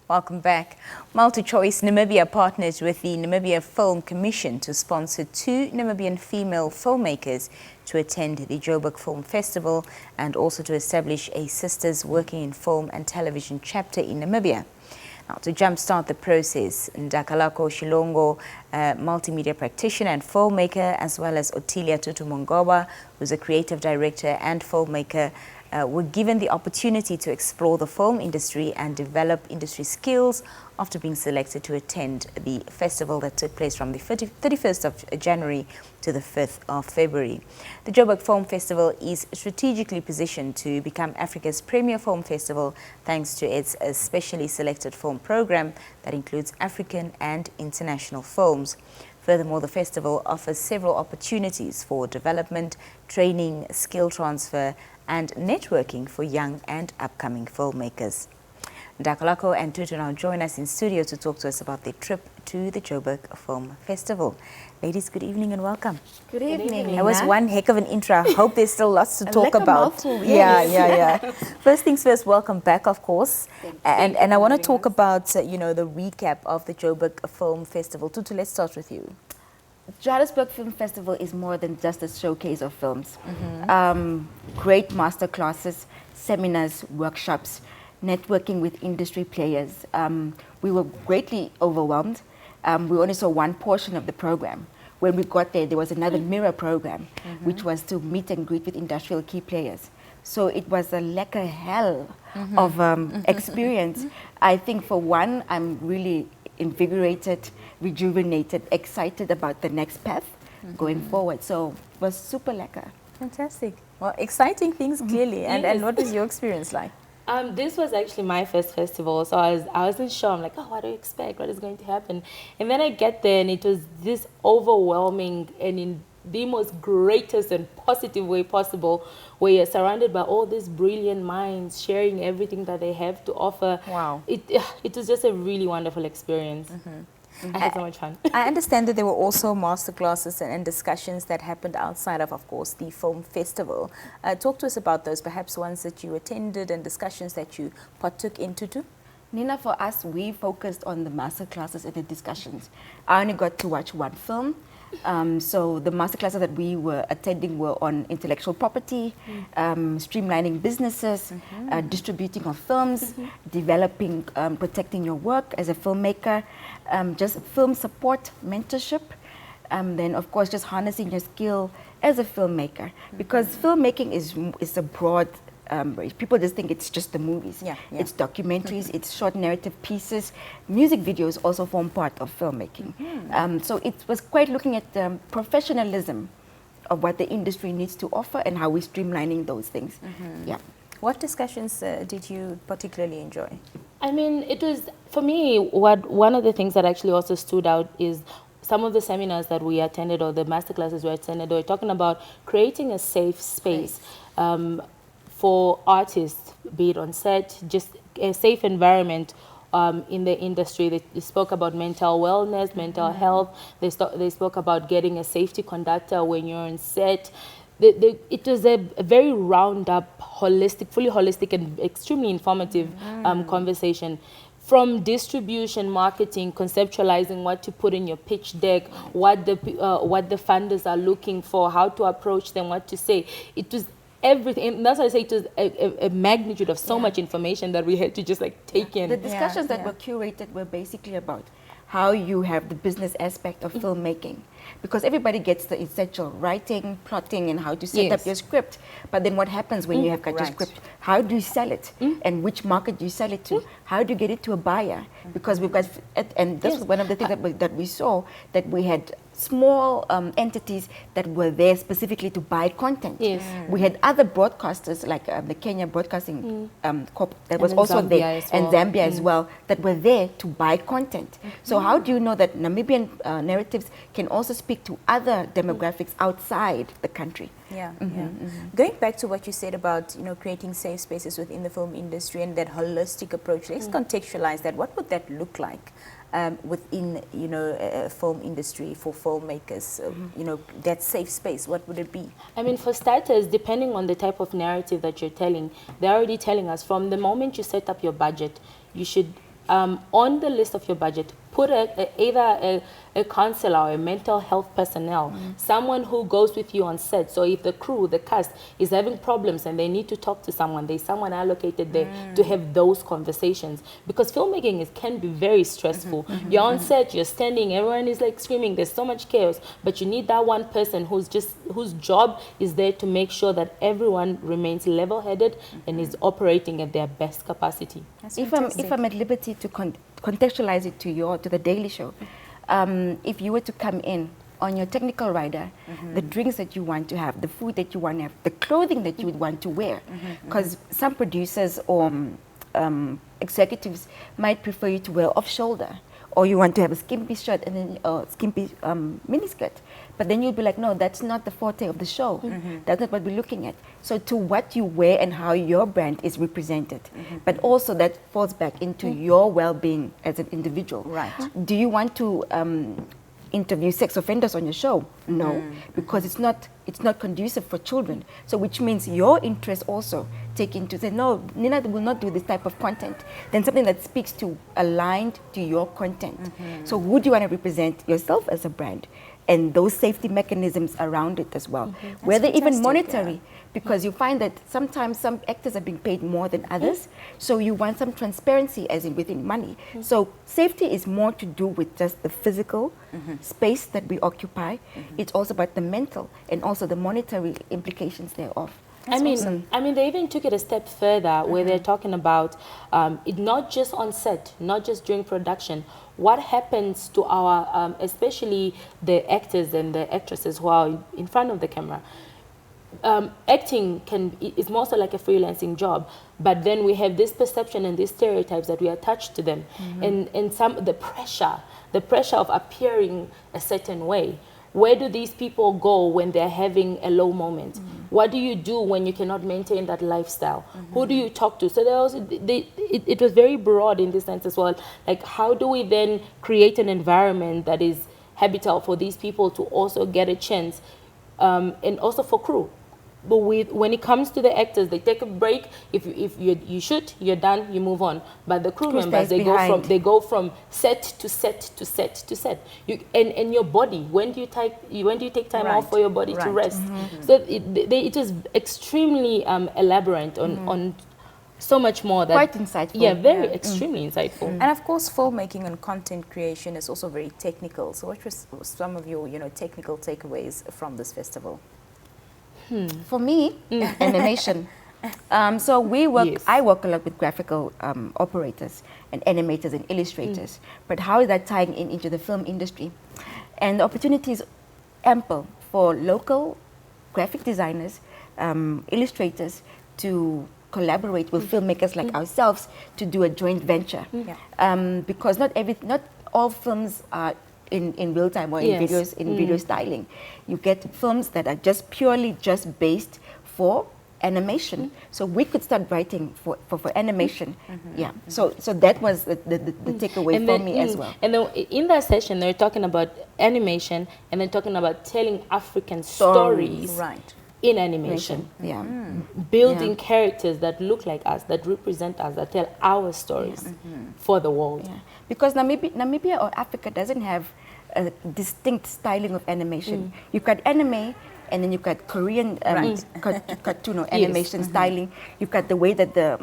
Welcome back. MultiChoice Namibia partners with the Namibia Film Commission to sponsor 2 Namibian female filmmakers to attend the Joburg Film Festival and also to establish a Sisters Working in Film and Television chapter in Namibia. Now, to jumpstart the process, Ndakalako Shilongo, multimedia practitioner and filmmaker, as well as Othilia Tutu Mungoba, who's a creative director and filmmaker, were given the opportunity to explore the film industry and develop industry skills after being selected to attend the festival that took place from the 31st of January to the 5th of February. The Joburg Film Festival is strategically positioned to become Africa's premier film festival thanks to its specially selected film program that includes African and international films. Furthermore, the festival offers several opportunities for development, training, skill transfer, and networking for young and upcoming filmmakers. Ndakalako and Tutu now join us in studio to talk to us about their trip to the Joburg Film Festival. Ladies, good evening and welcome. Good evening. That was one heck of an intro. I hope there's still lots to talk about. Mouthful, yes. Yeah. First things first, welcome back, of course. And I want to talk about, the recap of the Joburg Film Festival. Tutu, let's start with you. Joburg Film Festival is more than just a showcase of films. Great master classes, seminars, workshops, networking with industry players. We were greatly overwhelmed. We only saw one portion of the program. When we got there was another mirror program, which was to meet and greet with industrial key players. So it was a lekker hell of experience. I think for one, I'm really invigorated, rejuvenated, excited about the next path going forward. So it was super lekker. Fantastic. Well, exciting things clearly. And what was your experience like? This was actually my first festival, so I wasn't sure. I'm like, oh, what do you expect? What is going to happen? And then I get there, and it was this overwhelming and in the most greatest and positive way possible, where you're surrounded by all these brilliant minds sharing everything that they have to offer. Wow. It was just a really wonderful experience. I had so much fun. I understand that there were also masterclasses and discussions that happened outside of course, the film festival. Talk to us about those, perhaps ones that you attended and discussions that you partook in, Tutu. Nina, for us, we focused on the masterclasses and the discussions. I only got to watch one film. So the masterclasses that we were attending were on intellectual property, streamlining businesses, distributing of films, developing, protecting your work as a filmmaker, just film support, mentorship, then of course just harnessing your skill as a filmmaker, because filmmaking is a broad. People just think it's just the movies. It's documentaries, it's short narrative pieces. Music videos also form part of filmmaking. So it was quite looking at the professionalism of what the industry needs to offer and how we're streamlining those things. What discussions did you particularly enjoy? I mean, it was, for me, one of the things that actually also stood out is some of the seminars that we attended or the masterclasses we attended, they were talking about creating a safe space. For artists, be it on set, just a safe environment in the industry. They spoke about mental wellness, mental health. They spoke about getting a safety conductor when you're on set. It was a very round-up, holistic, fully holistic and extremely informative conversation. From distribution, marketing, conceptualizing what to put in your pitch deck, what the funders are looking for, how to approach them, what to say. It was everything. And that's why I say it was a magnitude of so much information that we had to just like take in. The discussions that were curated were basically about how you have the business aspect of filmmaking. Because everybody gets the essential writing, plotting, and how to set up your script. But then what happens when you have got your script? How do you sell it? And which market do you sell it to? How do you get it to a buyer? Because we've got, and this was one of the things that we saw, that we had small entities that were there specifically to buy content. We had other broadcasters like the Kenya Broadcasting Corp that was also there, and Zambia as well, that were there to buy content. So how do you know that Namibian narratives can also speak to other demographics outside the country? Going back to what you said about creating safe spaces within the film industry and that holistic approach, let's contextualize that. What would that look like within a film industry for filmmakers? That safe space, what would it be? I mean, for starters, depending on the type of narrative that you're telling, they're already telling us from the moment you set up your budget, you should on the list of your budget, put either a counselor or a mental health personnel, someone who goes with you on set. So if the crew, the cast is having problems and they need to talk to someone, there's someone allocated there to have those conversations. Because filmmaking can be very stressful. You're on set, you're standing, everyone is like screaming, there's so much chaos, but you need that one person whose job is there to make sure that everyone remains level-headed and is operating at their best capacity. If I'm at liberty to contextualize it to the Daily Show, if you were to come in on your technical rider, the drinks that you want to have, the food that you want to have, the clothing that you would want to wear, because some producers or executives might prefer you to wear off-shoulder, or you want to have a skimpy shirt and then skimpy miniskirt. But then you'll be like, no, that's not the forte of the show. That's not what we're looking at. So to what you wear and how your brand is represented. But also that falls back into your well-being as an individual. Right. Do you want to interview sex offenders on your show? No, because it's not conducive for children. So which means your interests also take into say, no, Nina will not do this type of content. Then something that speaks to, aligned to your content. So would you want to represent yourself as a brand? And those safety mechanisms around it as well. Whether even monetary, because you find that sometimes some actors are being paid more than others, so you want some transparency as in within money. So safety is more to do with just the physical space that we occupy. It's also about the mental and also the monetary implications thereof. I mean, they even took it a step further where they're talking about it not just on set, not just during production. What happens to our, especially the actors and the actresses who are in front of the camera? Acting is more so like a freelancing job, but then we have this perception and these stereotypes that we attach to them, and the pressure of appearing a certain way. Where do these people go when they're having a low moment? What do you do when you cannot maintain that lifestyle? Who do you talk to? So it was very broad in this sense as well. Like, how do we then create an environment that is habitable for these people to also get a chance, and also for crew? But when it comes to the actors, they take a break. If you shoot, you're done, you move on. But the crew members, they go from set to set to set to set. And your body, when do you take time off for your body to rest? So it was extremely elaborate on so much more. That, quite insightful. Yeah, very extremely insightful. And of course, filmmaking and content creation is also very technical. So what was some of your technical takeaways from this festival? For me, animation. So I work a lot with graphical operators and animators and illustrators. But how is that tying into the film industry? And the opportunity is ample for local graphic designers, illustrators to collaborate with filmmakers like ourselves to do a joint venture. Because not all films are in real time or in video styling. You get films that are just purely based for animation. So we could start writing for animation. So that was the takeaway for me as well. And then in that session, they're talking about animation and then talking about telling African stories in animation. Building characters that look like us, that represent us, that tell our stories for the world. Because Namibia or Africa doesn't have a distinct styling of animation. You've got anime, and then you've got Korean cartoon or animation styling. You've got the way that the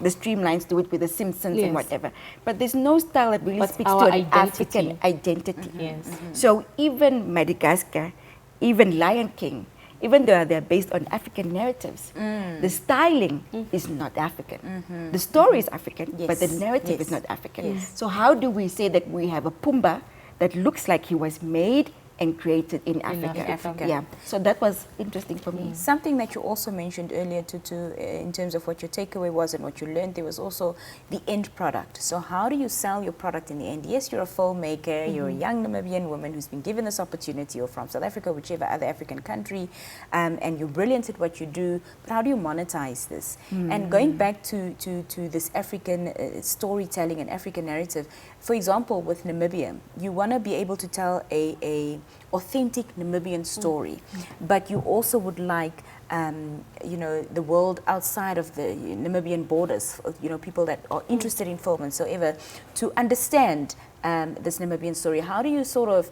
streamlines do it with the Simpsons and whatever. But there's no style that really speaks to an African identity. So even Madagascar, even Lion King, even though they're based on African narratives, the styling is not African. The story is African, but the narrative is not African. So how do we say that we have a Pumbaa that looks like he was made and created in Africa? Yeah, so that was interesting for me. Something that you also mentioned earlier, Tutu, in terms of what your takeaway was and what you learned, there was also the end product. So how do you sell your product in the end? Yes, you're a filmmaker, you're a young Namibian woman who's been given this opportunity, or from South Africa, whichever other African country, and you're brilliant at what you do, but how do you monetize this? And going back to this African storytelling and African narrative, for example, with Namibia, you want to be able to tell a authentic Namibian story, but you also would like you know, the world outside of the Namibian borders, you know, people that are interested in film and so ever, to understand this Namibian story? How do you sort of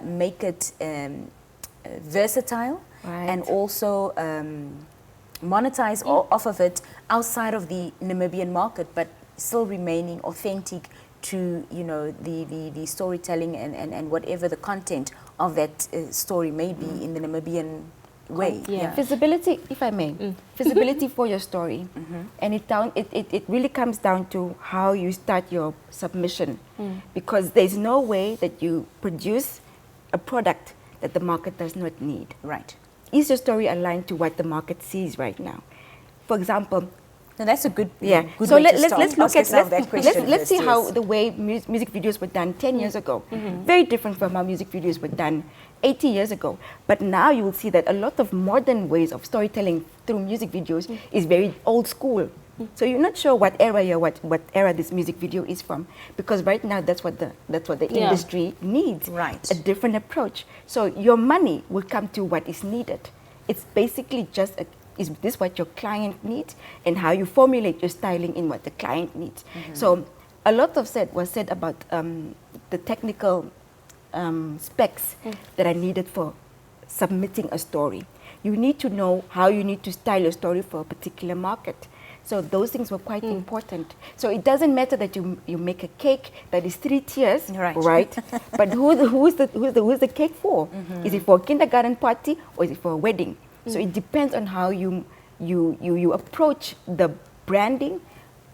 make it versatile and also monetize off of it outside of the Namibian market, but still remaining authentic to, you know, the storytelling and whatever the content of that story may be in the Namibian way? Visibility, if I may, visibility for your story. And it really comes down to how you start your submission, because there's no way that you produce a product that the market does not need. Right. Is your story aligned to what the market sees right now? For example, now that's a good, good so let's look at that question. Let's see how the way music videos were done 10 years ago. Very different from how music videos were done 80 years ago. But now you will see that a lot of modern ways of storytelling through music videos is very old school. So you're not sure what era this music video is from, because right now that's what the industry needs. Right. A different approach. So your money will come to what is needed. It's basically just is this what your client needs, and how you formulate your styling in what the client needs. So a lot of was said about the technical specs that are needed for submitting a story. You need to know how you need to style your story for a particular market. So those things were quite important. So it doesn't matter that you make a cake that is 3 tiers, right? But who's the cake for? Is it for a kindergarten party or is it for a wedding? So it depends on how you approach the branding,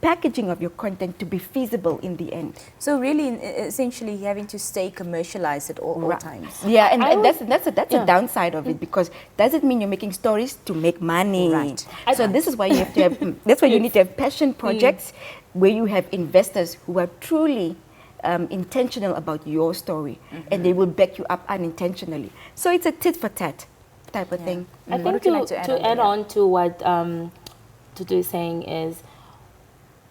packaging of your content to be feasible in the end. So really, essentially, having to stay commercialized at all times. Yeah, and that's a downside of it, because does it mean you're making stories to make money? Right. So this is why you have to have. That's why you need to have passion projects where you have investors who are truly intentional about your story, and they will back you up unintentionally. So it's a tit for tat type of thing. I think to add on to what Tutu is saying is,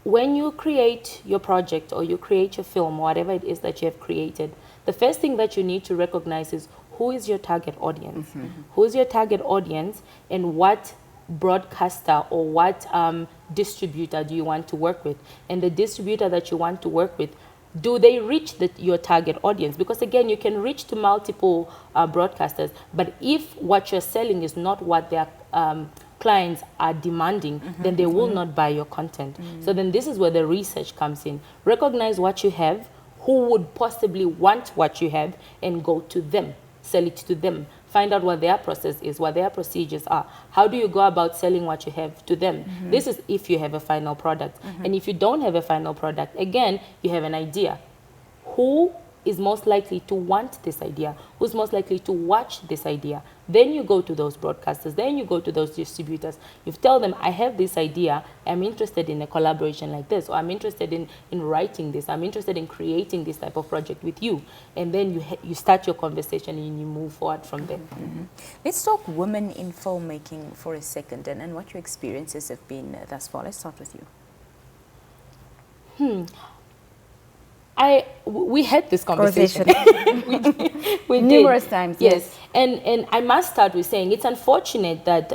when you create your project or you create your film, whatever it is that you have created, the first thing that you need to recognize is who is your target audience? Who is your target audience, and what broadcaster or what distributor do you want to work with? And the distributor that you want to work with, do they reach your target audience? Because again, you can reach to multiple broadcasters, but if what you're selling is not what their clients are demanding, then they will not buy your content. So then this is where the research comes in. Recognize what you have, who would possibly want what you have, and go to them, sell it to them. Find out what their process is, what their procedures are. How do you go about selling what you have to them? This is if you have a final product. And if you don't have a final product, again, you have an idea. Who is most likely to want this idea? Who's most likely to watch this idea? Then you go to those broadcasters, then you go to those distributors. You tell them, I have this idea, I'm interested in a collaboration like this, or I'm interested in writing this, I'm interested in creating this type of project with you. And then you start your conversation and you move forward from there. Let's talk women in filmmaking for a second, and what your experiences have been thus far. Let's start with you. We had this conversation. we numerous did. times. Yes. And I must start with saying it's unfortunate that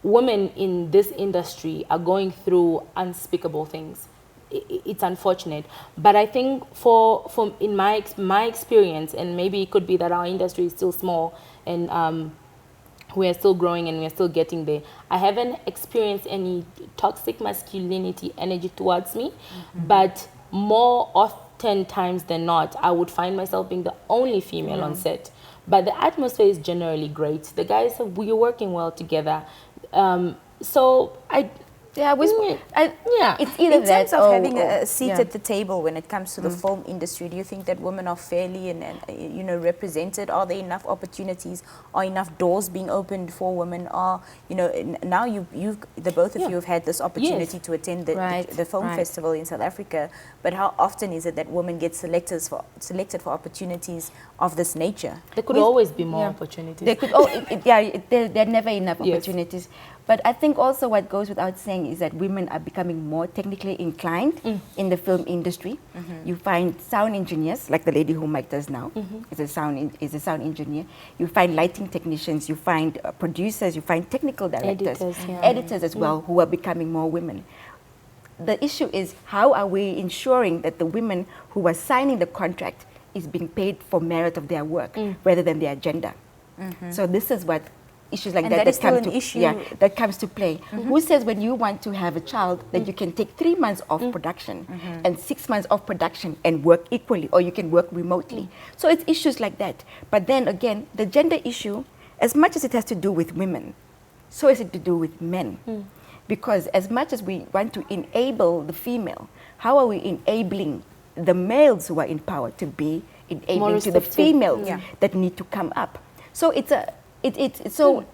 women in this industry are going through unspeakable things. It's unfortunate, but I think in my experience, and maybe it could be that our industry is still small and we are still growing and we are still getting there. I haven't experienced any toxic masculinity energy towards me, but more often times than not, I would find myself being the only female on set. But the atmosphere is generally great. The guys, we're working well together. So it's either in terms of having a seat at the table when it comes to the film industry. Do you think that women are fairly and represented? Are there enough opportunities? Are enough doors being opened for women? Are now the both of you have had this opportunity to attend the film festival in South Africa. But how often is it that women get selected for opportunities of this nature? There could always be more opportunities. There could there are never enough opportunities. But I think also what goes without saying is that women are becoming more technically inclined in the film industry. You find sound engineers, like the lady who mic'd us now, is a sound engineer. You find lighting technicians, you find producers, you find technical directors, editors as well, who are becoming more women. The issue is, how are we ensuring that the women who are signing the contract is being paid for merit of their work rather than their gender? So this is what issues like that that comes to play. Who says when you want to have a child that you can take 3 months off production and 6 months off production and work equally, or you can work remotely? So it's issues like that. But then again, the gender issue, as much as it has to do with women, so is it to do with men. Because as much as we want to enable the female, how are we enabling the males who are in power to be enabling to the females that need to come up? So it's a it's still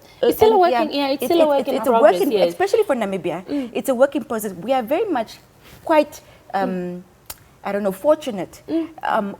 a work in progress, especially for Namibia. It's a work in process. We are very much quite I don't know, fortunate.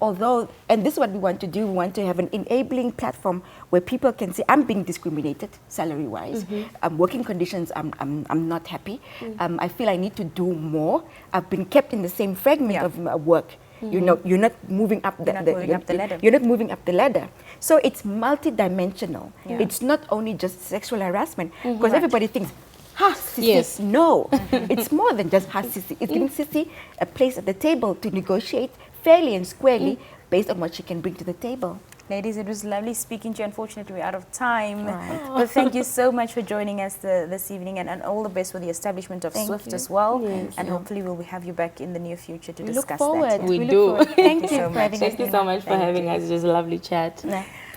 Although, and this is what we want to do, we want to have an enabling platform where people can say, I'm being discriminated salary-wise. Working conditions, I'm not happy. I feel I need to do more. I've been kept in the same fragment of work. You know, you're not moving up the ladder. You're not moving up the ladder. So it's multidimensional. It's not only just sexual harassment, because everybody thinks, ha, sissy. No, it's more than just ha, sissy. It's giving sissy a place at the table to negotiate fairly and squarely based on what she can bring to the table. Ladies, it was lovely speaking to you. Unfortunately, we're out of time. But thank you so much for joining us this evening, and all the best for the establishment of SWIFT as well. And hopefully we'll have you back in the near future to discuss that. We do. Thank you so much. Thank you so much for having us. It was a lovely chat.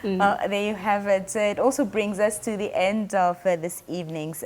There you have it. So it also brings us to the end of this evening's